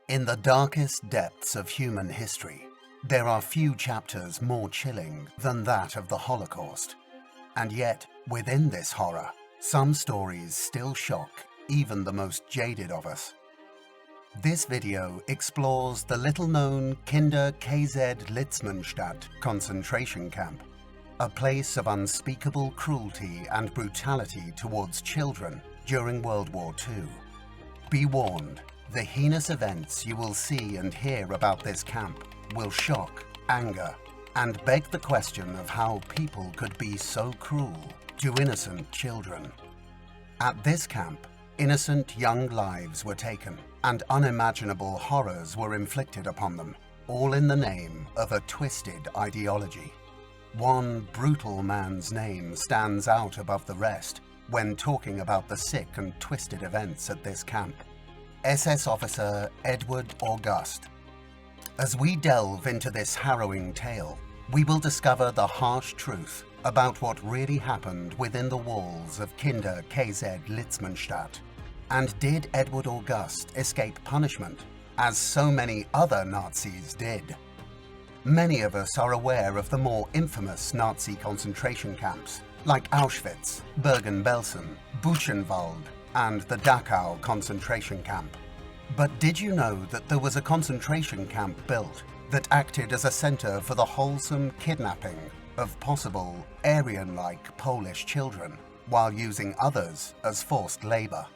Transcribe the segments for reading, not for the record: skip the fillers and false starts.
In the darkest depths of human history, there are few chapters more chilling than that of the Holocaust. And yet, within this horror, some stories still shock even the most jaded of us. This video explores the little-known Kinder-KZ Litzmannstadt concentration camp, a place of unspeakable cruelty and brutality towards children during World War II. Be warned, the heinous events you will see and hear about this camp will shock, anger, and beg the question of how people could be so cruel to innocent children. At this camp, innocent young lives were taken, and unimaginable horrors were inflicted upon them, all in the name of a twisted ideology. One brutal man's name stands out above the rest when talking about the sick and twisted events at this camp: SS officer Edward August. As we delve into this harrowing tale, we will discover the harsh truth about what really happened within the walls of Kinder-KZ Litzmannstadt. And did Edward August escape punishment, as so many other Nazis did? Many of us are aware of the more infamous Nazi concentration camps, like Auschwitz, Bergen-Belsen, Buchenwald, and the Dachau concentration camp. But did you know that there was a concentration camp built that acted as a center for the wholesome kidnapping of possible Aryan-like Polish children, while using others as forced labor?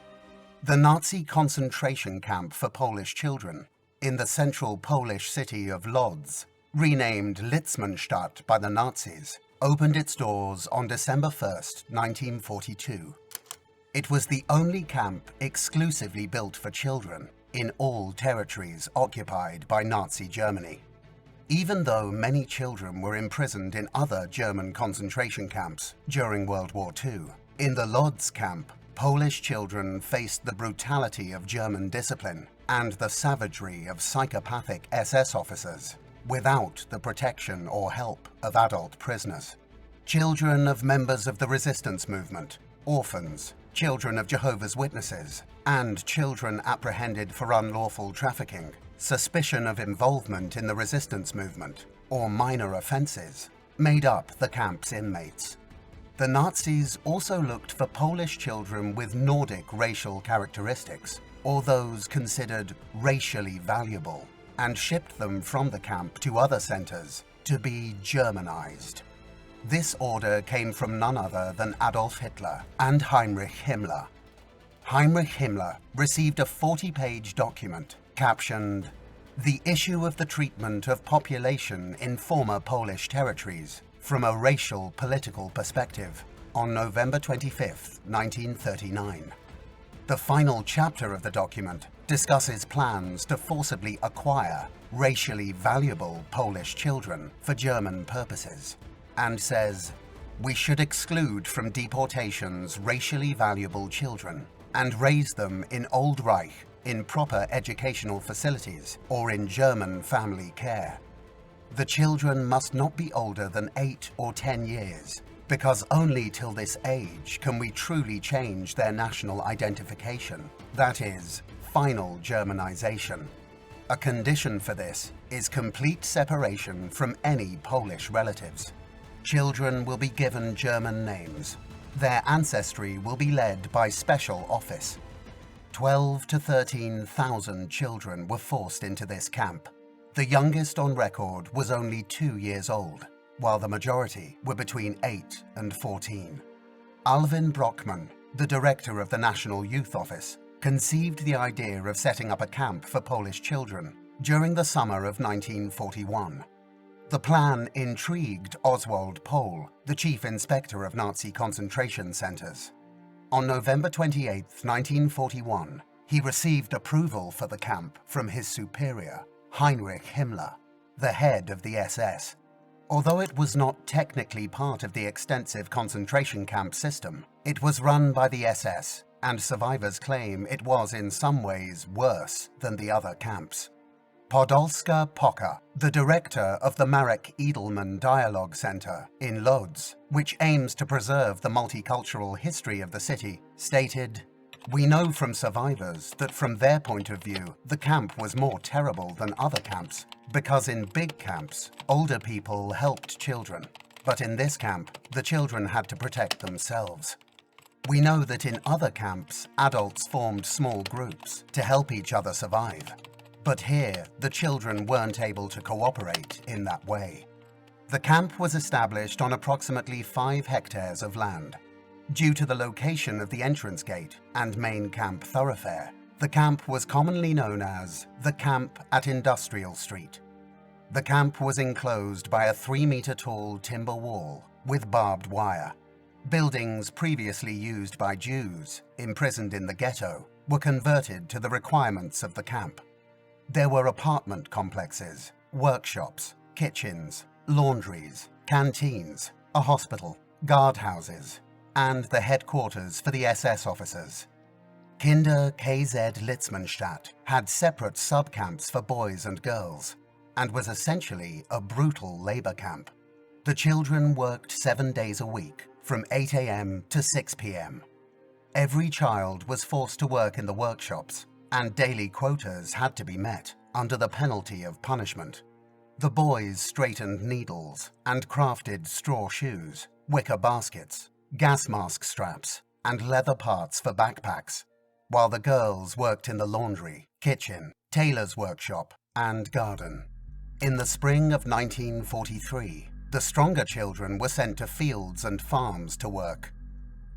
The Nazi concentration camp for Polish children in the central Polish city of Lodz, renamed Litzmannstadt by the Nazis, opened its doors on December 1st, 1942. It was the only camp exclusively built for children in all territories occupied by Nazi Germany. Even though many children were imprisoned in other German concentration camps during World War II, in the Lodz camp, Polish children faced the brutality of German discipline and the savagery of psychopathic SS officers without the protection or help of adult prisoners. Children of members of the resistance movement, orphans, children of Jehovah's Witnesses, and children apprehended for unlawful trafficking, suspicion of involvement in the resistance movement, or minor offenses, made up the camp's inmates. The Nazis also looked for Polish children with Nordic racial characteristics, or those considered racially valuable, and shipped them from the camp to other centers to be Germanized. This order came from none other than Adolf Hitler and Heinrich Himmler. Heinrich Himmler received a 40-page document captioned, "The issue of the treatment of population in former Polish territories from a racial political perspective," on November 25, 1939. The final chapter of the document discusses plans to forcibly acquire racially valuable Polish children for German purposes, and says, "We should exclude from deportations racially valuable children and raise them in Old Reich in proper educational facilities or in German family care. The children must not be older than 8 or 10 years, because only till this age can we truly change their national identification, that is, final Germanization. A condition for this is complete separation from any Polish relatives. Children will be given German names. Their ancestry will be led by special office." 12 to 13,000 children were forced into this camp. The youngest on record was only 2 years old, while the majority were between 8 and 14. Alvin Brockman, the director of the National Youth Office, conceived the idea of setting up a camp for Polish children during the summer of 1941. The plan intrigued Oswald Pohl, the chief inspector of Nazi concentration centers. On November 28, 1941, he received approval for the camp from his superior, Heinrich Himmler, the head of the SS. Although it was not technically part of the extensive concentration camp system, it was run by the SS, and survivors claim it was in some ways worse than the other camps. Podolska Poka, the director of the Marek Edelman Dialogue Center in Lodz, which aims to preserve the multicultural history of the city, stated, We know from survivors that from their point of view, the camp was more terrible than other camps, because in big camps, older people helped children, but in this camp, the children had to protect themselves. We know that in other camps, adults formed small groups to help each other survive, but here, the children weren't able to cooperate in that way. The camp was established on approximately 5 hectares of land. Due to the location of the entrance gate and main camp thoroughfare, the camp was commonly known as the Camp at Industrial Street. The camp was enclosed by a 3-meter-tall timber wall with barbed wire. Buildings previously used by Jews, imprisoned in the ghetto, were converted to the requirements of the camp. There were apartment complexes, workshops, kitchens, laundries, canteens, a hospital, guardhouses, and the headquarters for the SS officers. Kinder-KZ Litzmannstadt had separate sub-camps for boys and girls, and was essentially a brutal labor camp. The children worked 7 days a week, from 8 a.m. to 6 p.m. Every child was forced to work in the workshops, and daily quotas had to be met under the penalty of punishment. The boys straightened needles and crafted straw shoes, wicker baskets, gas mask straps, and leather parts for backpacks, while the girls worked in the laundry, kitchen, tailor's workshop, and garden. In the spring of 1943, the stronger children were sent to fields and farms to work.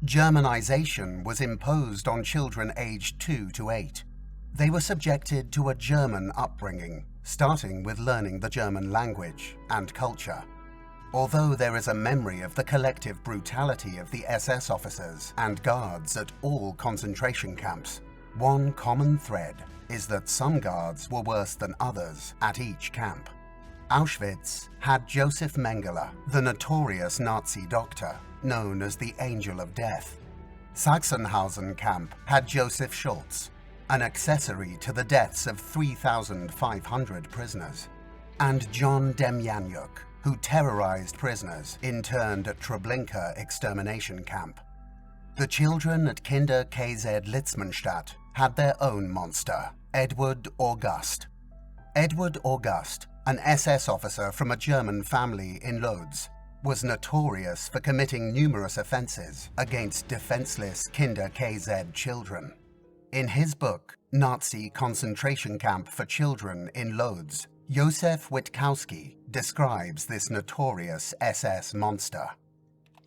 Germanization was imposed on children aged 2 to 8. They were subjected to a German upbringing, starting with learning the German language and culture. Although there is a memory of the collective brutality of the SS officers and guards at all concentration camps, one common thread is that some guards were worse than others at each camp. Auschwitz had Josef Mengele, the notorious Nazi doctor, known as the Angel of Death. Sachsenhausen camp had Joseph Schultz, an accessory to the deaths of 3,500 prisoners, and John Demjanjuk, who terrorized prisoners interned at Treblinka extermination camp. The children at Kinder-KZ Litzmannstadt had their own monster, Edward August. Edward August, an SS officer from a German family in Lodz, was notorious for committing numerous offenses against defenseless Kinder-KZ children. In his book, Nazi Concentration Camp for Children in Lodz, Josef Witkowski describes this notorious SS monster.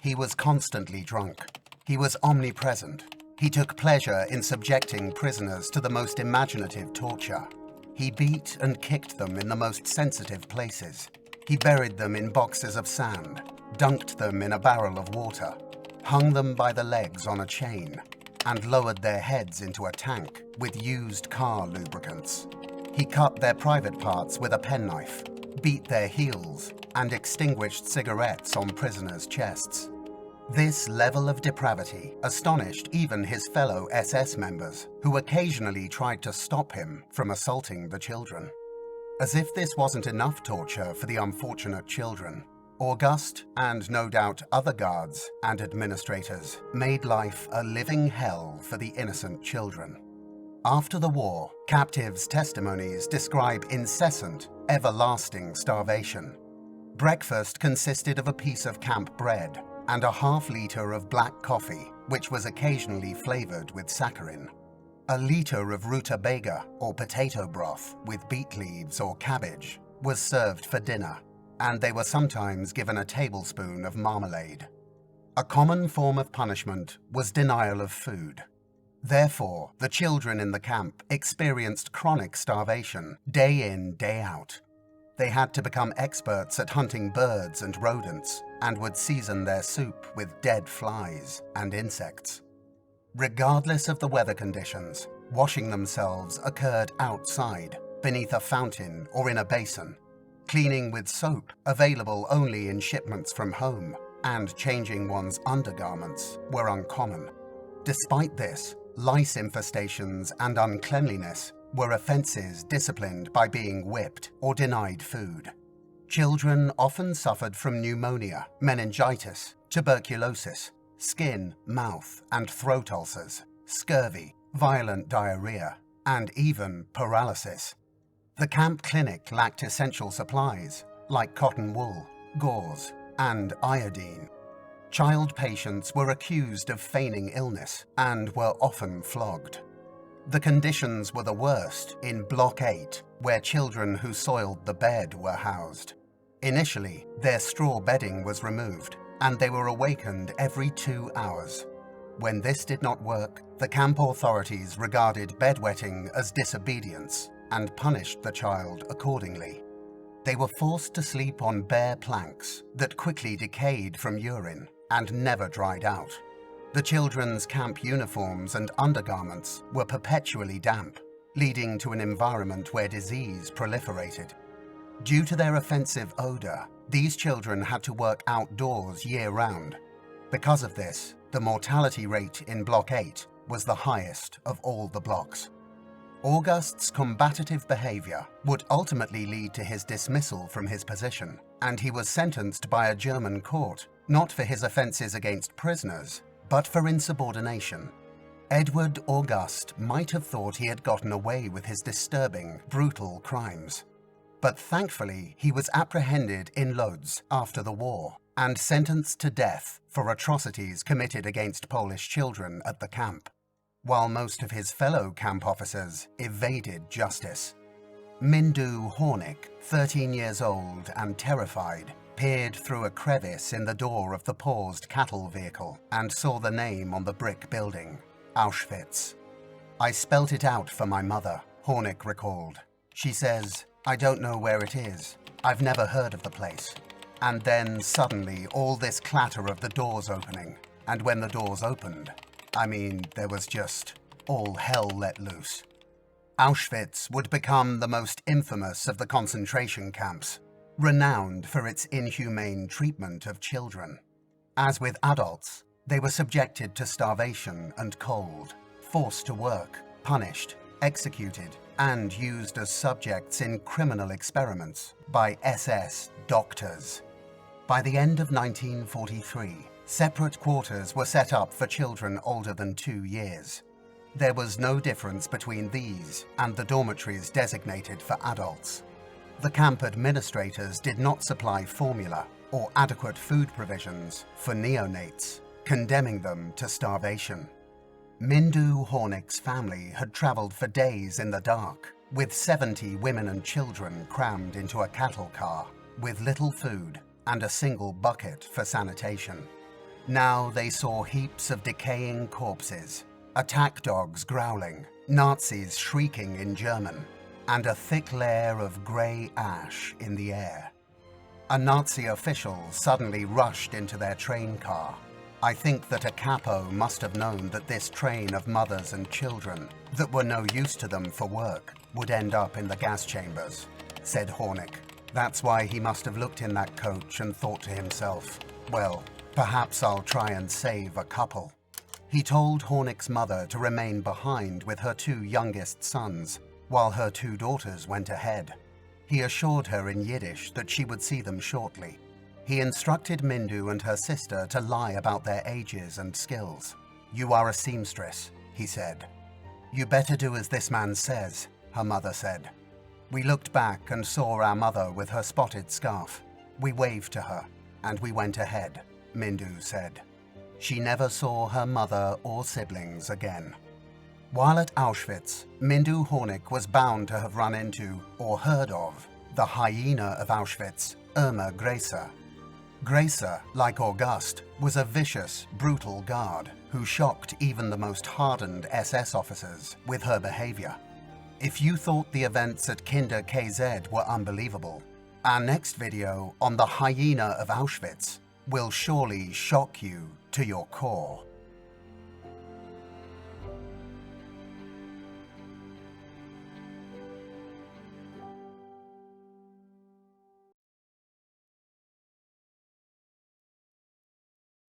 He was constantly drunk. He was omnipresent. He took pleasure in subjecting prisoners to the most imaginative torture. He beat and kicked them in the most sensitive places. He buried them in boxes of sand, dunked them in a barrel of water, hung them by the legs on a chain, and lowered their heads into a tank with used car lubricants. He cut their private parts with a penknife, beat their heels, and extinguished cigarettes on prisoners' chests. This level of depravity astonished even his fellow SS members, who occasionally tried to stop him from assaulting the children. As if this wasn't enough torture for the unfortunate children, August, and no doubt other guards and administrators, made life a living hell for the innocent children. After the war, captives' testimonies describe incessant, everlasting starvation. Breakfast consisted of a piece of camp bread and a half-liter of black coffee, which was occasionally flavored with saccharin. A liter of rutabaga, or potato broth, with beet leaves or cabbage, was served for dinner, and they were sometimes given a tablespoon of marmalade. A common form of punishment was denial of food. Therefore, the children in the camp experienced chronic starvation, day in, day out. They had to become experts at hunting birds and rodents, and would season their soup with dead flies and insects. Regardless of the weather conditions, washing themselves occurred outside, beneath a fountain or in a basin. Cleaning with soap, available only in shipments from home, and changing one's undergarments were uncommon. Despite this, lice infestations and uncleanliness were offenses disciplined by being whipped or denied food. Children often suffered from pneumonia, meningitis, tuberculosis, skin, mouth, and throat ulcers, scurvy, violent diarrhea, and even paralysis. The camp clinic lacked essential supplies like cotton wool, gauze, and iodine. Child patients were accused of feigning illness and were often flogged. The conditions were the worst in Block 8, where children who soiled the bed were housed. Initially, their straw bedding was removed, and they were awakened every 2 hours. When this did not work, the camp authorities regarded bedwetting as disobedience and punished the child accordingly. They were forced to sleep on bare planks that quickly decayed from urine and never dried out. The children's camp uniforms and undergarments were perpetually damp, leading to an environment where disease proliferated. Due to their offensive odor, these children had to work outdoors year-round. Because of this, the mortality rate in Block 8 was the highest of all the blocks. August's combative behavior would ultimately lead to his dismissal from his position, and he was sentenced by a German court, not for his offenses against prisoners, but for insubordination. Edward August might have thought he had gotten away with his disturbing, brutal crimes. But thankfully, he was apprehended in Lodz after the war and sentenced to death for atrocities committed against Polish children at the camp, while most of his fellow camp officers evaded justice. Mindu Hornik, 13 years old and terrified, peered through a crevice in the door of the paused cattle vehicle and saw the name on the brick building, Auschwitz. "I spelt it out for my mother," Hornik recalled. "She says, 'I don't know where it is. I've never heard of the place.' And then suddenly all this clatter of the doors opening, and when the doors opened, there was just all hell let loose." Auschwitz would become the most infamous of the concentration camps, renowned for its inhumane treatment of children. As with adults, they were subjected to starvation and cold, forced to work, punished, executed, and used as subjects in criminal experiments by SS doctors. By the end of 1943, separate quarters were set up for children older than 2 years. There was no difference between these and the dormitories designated for adults. The camp administrators did not supply formula or adequate food provisions for neonates, condemning them to starvation. Mindu Hornik's family had traveled for days in the dark, with 70 women and children crammed into a cattle car, with little food and a single bucket for sanitation. Now they saw heaps of decaying corpses, attack dogs growling, Nazis shrieking in German, and a thick layer of grey ash in the air. A Nazi official suddenly rushed into their train car. "I think that a capo must have known that this train of mothers and children that were no use to them for work would end up in the gas chambers," said Hornik. "That's why he must have looked in that coach and thought to himself, well, perhaps I'll try and save a couple." He told Hornik's mother to remain behind with her 2 youngest sons, while her 2 daughters went ahead. He assured her in Yiddish that she would see them shortly. He instructed Mindu and her sister to lie about their ages and skills. "You are a seamstress," he said. "You better do as this man says," her mother said. "We looked back and saw our mother with her spotted scarf. We waved to her, and we went ahead," Mindu said. She never saw her mother or siblings again. While at Auschwitz, Mindu Hornik was bound to have run into, or heard of, the hyena of Auschwitz, Irma Gräser. Gräser, like August, was a vicious, brutal guard who shocked even the most hardened SS officers with her behavior. If you thought the events at Kinder-KZ were unbelievable, our next video on the hyena of Auschwitz will surely shock you to your core.